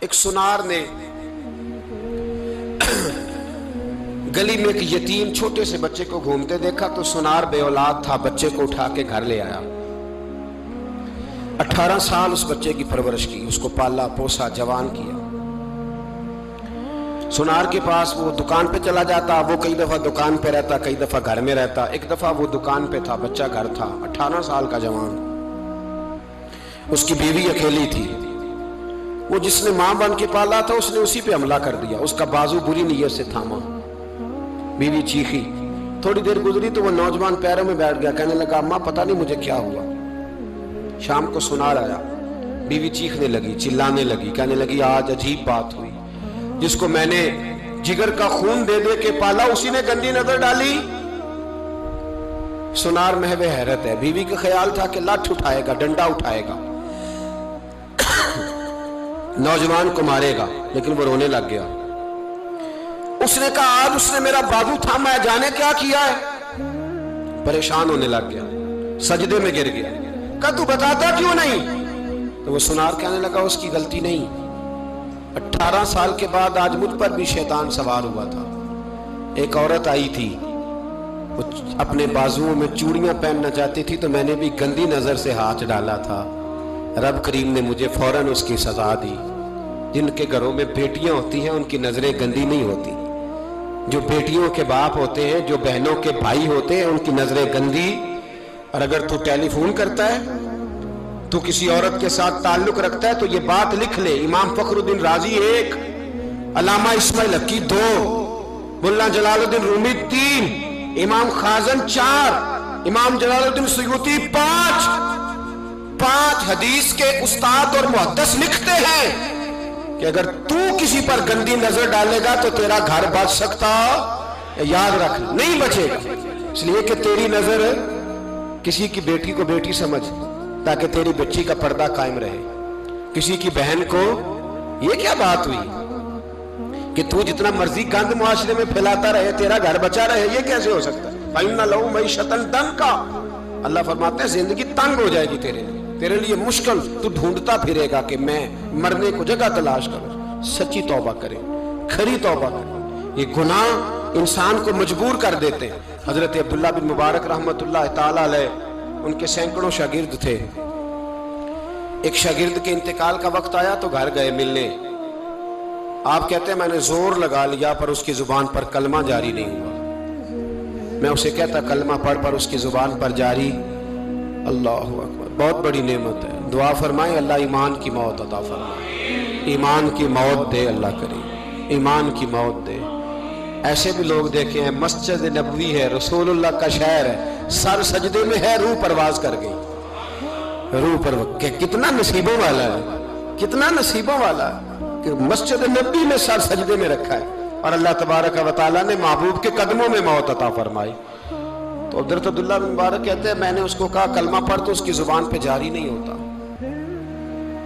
ایک سنار نے گلی میں ایک یتیم چھوٹے سے بچے کو گھومتے دیکھا تو سنار بے اولاد تھا، بچے کو اٹھا کے گھر لے آیا۔ 18 سال اس بچے کی پرورش کی، اس کو پالا پوسا جوان کیا۔ سنار کے پاس وہ دکان پہ چلا جاتا، وہ کئی دفعہ دکان پہ رہتا، کئی دفعہ گھر میں رہتا۔ ایک دفعہ وہ دکان پہ تھا، بچہ گھر تھا، 18 سال کا جوان۔ اس کی بیوی اکیلی تھی، وہ جس نے ماں بن کے پالا تھا اس نے اسی پہ حملہ کر دیا، اس کا بازو بری نیت سے تھاما۔ بیوی چیخی، تھوڑی دیر گزری تو وہ نوجوان پیروں میں بیٹھ گیا، کہنے لگا اماں پتہ نہیں مجھے کیا ہوا۔ شام کو سنار آیا، بیوی چیخنے لگی، چلانے لگی، کہنے لگی آج عجیب بات ہوئی، جس کو میں نے جگر کا خون دے دے کے پالا اسی نے گندی نظر ڈالی۔ سنار محو حیرت ہے، بیوی کا خیال تھا کہ لاٹھ اٹھائے گا، ڈنڈا اٹھائے گا، نوجوان کو مارے گا، لیکن وہ رونے لگ گیا۔ اس نے کہا آج اس نے میرا بازو تھاما ہے، جانے کیا کیا ہے۔ پریشان ہونے لگ گیا، سجدے میں گر گیا، کہا تو بتاتا کیوں نہیں؟ تو وہ سنار کہنے لگا اس کی غلطی نہیں، 18 سال کے بعد آج مجھ پر بھی شیطان سوار ہوا تھا۔ ایک عورت آئی تھی، وہ اپنے بازوؤں میں چوڑیاں پہننا چاہتی تھی تو میں نے بھی گندی نظر سے ہاتھ ڈالا تھا، رب کریم نے مجھے فوراً اس کی سزا دی۔ جن کے گھروں میں بیٹیاں ہوتی ہیں ان کی نظریں گندی نہیں ہوتی، جو بیٹیوں کے باپ ہوتے ہیں، جو بہنوں کے بھائی ہوتے ہیں، ان کی نظریں گندی۔ اور اگر تو ٹیلی فون کرتا ہے، تو کسی عورت کے ساتھ تعلق رکھتا ہے تو یہ بات لکھ لے، امام فخر الدین رازی 1، علامہ اسماعیل حقی 2، ملا جلال الدین رومی 3، امام خازن 4، امام جلال الدین سیوطی 5 حدیث کے استاد اور محدث لکھتے ہیں کہ اگر تو کسی پر گندی نظر ڈالے گا تو تیرا گھر بچ سکتا، یاد رکھ نہیں بچے گا، اس لیے کہ تیری نظر کسی کی بیٹی کو بیٹی سمجھ تاکہ تیری بچی کا پردہ قائم رہے، کسی کی بہن کو۔ یہ کیا بات ہوئی کہ تو جتنا مرضی گند معاشرے میں پھیلاتا رہے تیرا گھر بچا رہے؟ یہ کیسے ہو سکتا ہے؟ فَإِنَّ لَهُ مَعِيشَةً ضَنْكَ، اللہ فرماتے ہیں زندگی تنگ ہو جائے گی تیرے لیے مشکل، تو ڈھونڈتا پھرے گا کہ میں مرنے کو جگہ تلاش کروں۔ سچی توبہ کرے، کھری توبہ کرے۔ یہ گناہ انسان کو مجبور کر دیتے ہیں۔ حضرت عبداللہ بن مبارک رحمت اللہ تعالیٰ علیہ، ان کے سینکڑوں شاگرد تھے، ایک شاگرد کے انتقال کا وقت آیا تو گھر گئے ملنے۔ آپ کہتے ہیں میں نے زور لگا لیا پر اس کی زبان پر کلمہ جاری نہیں ہوا۔ میں اسے کہتا کلمہ پڑھ پر اس کی زبان پر جاری۔ اللہ اکبر، بہت بڑی نعمت ہے۔ دعا فرمائیں اللہ ایمان کی موت عطا فرمائے، ایمان کی موت دے اللہ کریم، ایمان کی موت دے۔ ایسے بھی لوگ دیکھے ہیں، مسجد نبوی ہے، رسول اللہ کا شہر ہے، سر سجدے میں ہے، روح پرواز کر گئی، روح پرواز۔ کتنا نصیبوں والا ہے، کتنا نصیبوں والا ہے کہ مسجد نبوی میں سر سجدے میں رکھا ہے اور اللہ تبارک و تعالیٰ نے محبوب کے قدموں میں موت عطا فرمائی۔ تو حضرت عبداللہ بن مبارک کہتے ہیں میں نے اس کو کہا کلمہ پڑھ تو اس کی زبان پہ جاری نہیں ہوتا۔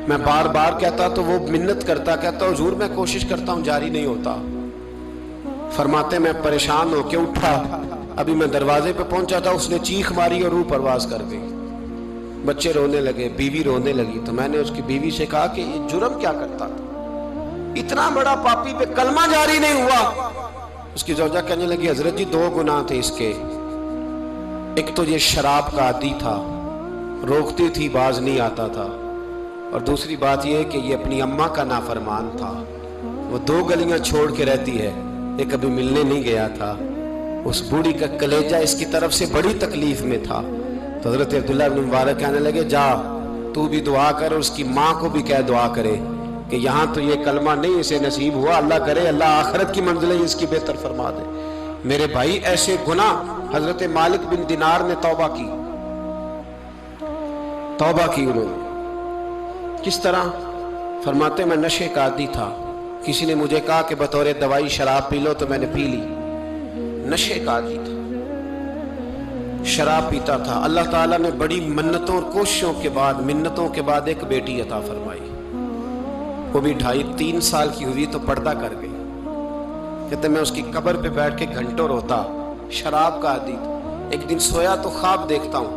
میں بار بار کہتا تو وہ منت کرتا، کہتا حضور میں کوشش کرتا ہوں جاری نہیں ہوتا۔ فرماتے میں پریشان ہو کے اٹھا، ابھی میں دروازے پہ پہنچا تھا اس نے چیخ ماری اور روح پرواز کر گئی۔ بچے رونے لگے، بیوی رونے لگی، تو میں نے اس کی بیوی سے کہا کہ یہ جرم کیا کرتا تھا، اتنا بڑا پاپی پہ کلمہ جاری نہیں ہوا۔ اس کی زوجہ کہنے لگی حضرت جی 2 گناہ تھے اس کے، ایک تو یہ شراب کا عادی تھا، روکتی تھی باز نہیں آتا تھا، اور دوسری بات یہ کہ یہ اپنی اماں کا نافرمان تھا، وہ 2 گلیاں چھوڑ کے رہتی ہے، یہ کبھی ملنے نہیں گیا تھا، اس بوڑھی کا کلیجہ اس کی طرف سے بڑی تکلیف میں تھا۔ تو حضرت عبداللہ بن مبارک کہنے لگے جا تو بھی دعا کر، اس کی ماں کو بھی کہہ دعا کرے کہ یہاں تو یہ کلمہ نہیں اسے نصیب ہوا، اللہ کرے اللہ آخرت کی منزلیں اس کی بہتر فرما دے۔ میرے بھائی ایسے گناہ، حضرت مالک بن دینار نے توبہ کی انہوں نے۔ کس طرح؟ فرماتے میں نشے کا عادی تھا، کسی نے مجھے کہا کہ بطور دوائی شراب پی لو تو میں نے پی لی، نشے کا عادی تھا، شراب پیتا تھا۔ اللہ تعالیٰ نے بڑی منتوں اور کوششوں کے بعد، منتوں کے بعد ایک بیٹی عطا فرمائی، وہ بھی 2.5-3 سال کی ہوئی تو پردہ کر گئی۔ کہتے میں اس کی قبر پہ بیٹھ کے گھنٹوں روتا، شراب کا عادی تھا۔ ایک دن سویا تو خواب دیکھتا ہوں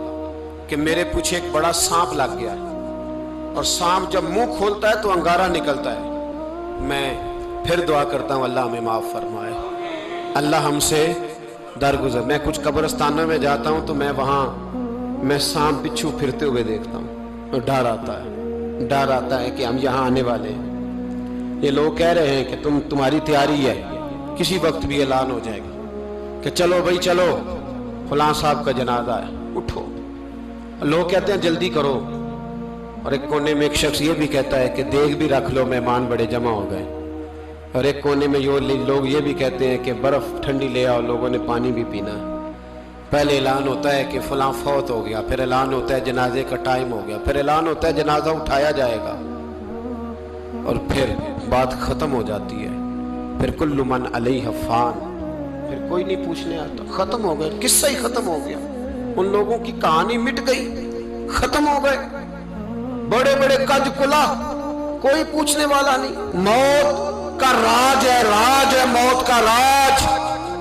کہ میرے پیچھے ایک بڑا سانپ لگ گیا، اور سانپ جب منہ کھولتا ہے تو انگارہ نکلتا ہے، میں پھر دعا کرتا ہوں اللہ ہمیں معاف فرمائے، اللہ ہم سے درگزر۔ میں کچھ قبرستانوں میں جاتا ہوں تو میں وہاں میں سانپ بچھو پھرتے ہوئے دیکھتا ہوں، اور ڈر آتا ہے کہ ہم یہاں آنے والے ہیں۔ یہ لوگ کہہ رہے ہیں کہ تمہاری تیاری ہے، کسی وقت بھی اعلان ہو جائے گا کہ چلو بھائی چلو، فلاں صاحب کا جنازہ ہے، اٹھو۔ لوگ کہتے ہیں جلدی کرو، اور ایک کونے میں ایک شخص یہ بھی کہتا ہے کہ دیگ بھی رکھ لو، مہمان بڑے جمع ہو گئے۔ اور ایک کونے میں لوگ یہ بھی کہتے ہیں کہ برف ٹھنڈی لے آؤ، لوگوں نے پانی بھی پینا ہے۔ پہلے اعلان ہوتا ہے کہ فلاں فوت ہو گیا، پھر اعلان ہوتا ہے جنازے کا ٹائم ہو گیا، پھر اعلان ہوتا ہے جنازہ اٹھایا جائے گا، اور پھر بات ختم ہو جاتی ہے۔ پھر کل من علیہ فان، پھر کوئی نہیں پوچھنے آتا، ختم ہو گئے، قصہ ہی ختم ہو گیا، ان لوگوں کی کہانی مٹ گئی، ختم ہو گئے، بڑے بڑے کج کلا، کوئی پوچھنے والا نہیں۔ موت کا راج ہے، راج ہے موت کا راج،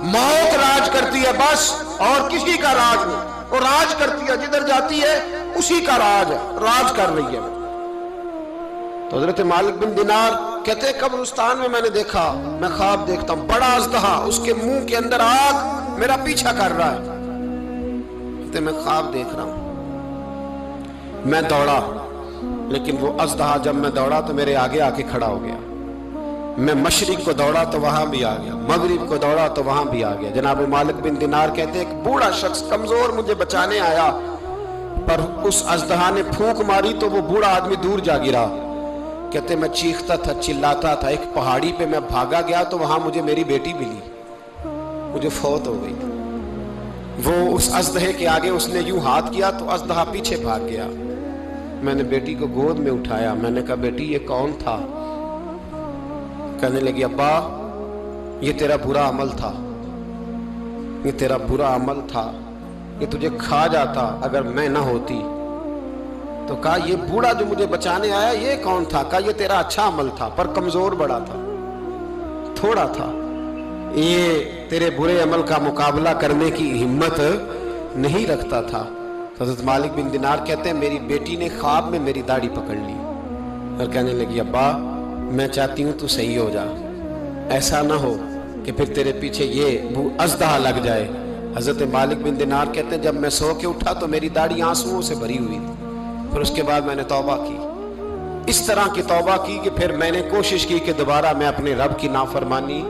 موت راج کرتی ہے بس، اور کسی کا راج نہیں، وہ راج کرتی ہے، جدھر جاتی ہے اسی کا راج ہے، راج کر رہی ہے۔ تو حضرت مالک بن دینار کہتے ہیں قبرستان میں میں نے دیکھا، میں خواب دیکھتا ہوں، بڑا اژدہا، اس کے منہ کے اندر آگ میرا پیچھا کر رہا ہے، کہتے میں خواب دیکھ رہا ہوں، میں دوڑا، لیکن وہ اژدہا جب میں دوڑا تو میرے آگے آ کے کھڑا ہو گیا۔ میں مشرق کو دوڑا تو وہاں بھی آ گیا، مغرب کو دوڑا تو وہاں بھی آ گیا۔ جناب مالک بن دینار کہتے ہیں ایک بوڑھا شخص کمزور مجھے بچانے آیا، پر اس اژدہا نے پھونک ماری تو وہ بوڑھا آدمی دور جا گرا۔ کہتے میں چیختا تھا، چلاتا تھا، ایک پہاڑی پہ میں بھاگا گیا تو وہاں مجھے میری بیٹی ملی، مجھے فوت ہو گئی۔ وہ اس اژدہے کے آگے اس نے یوں ہاتھ کیا تو اژدہا پیچھے بھاگ گیا۔ میں نے بیٹی کو گود میں اٹھایا، میں نے کہا بیٹی یہ کون تھا؟ کہنے لگی ابا یہ تیرا برا عمل تھا، یہ تیرا برا عمل تھا، یہ تجھے کھا جاتا اگر میں نہ ہوتی۔ تو کہا یہ بوڑھا جو مجھے بچانے آیا یہ کون تھا؟ کہا یہ تیرا اچھا عمل تھا، پر کمزور بڑا تھا، تھوڑا تھا، یہ تیرے برے عمل کا مقابلہ کرنے کی ہمت نہیں رکھتا تھا۔ حضرت مالک بن دینار کہتے ہیں میری بیٹی نے خواب میں میری داڑھی پکڑ لی اور کہنے لگی ابا میں چاہتی ہوں تو صحیح ہو جا، ایسا نہ ہو کہ پھر تیرے پیچھے یہ اژدہا لگ جائے۔ حضرت مالک بن دینار کہتے ہیں جب میں سو کے اٹھا تو میری داڑھی آنسوؤں سے بھری ہوئی تھی، پھر اس کے بعد میں نے توبہ کی، اس طرح کی توبہ کی کہ پھر میں نے کوشش کی کہ دوبارہ میں اپنے رب کی نافرمانی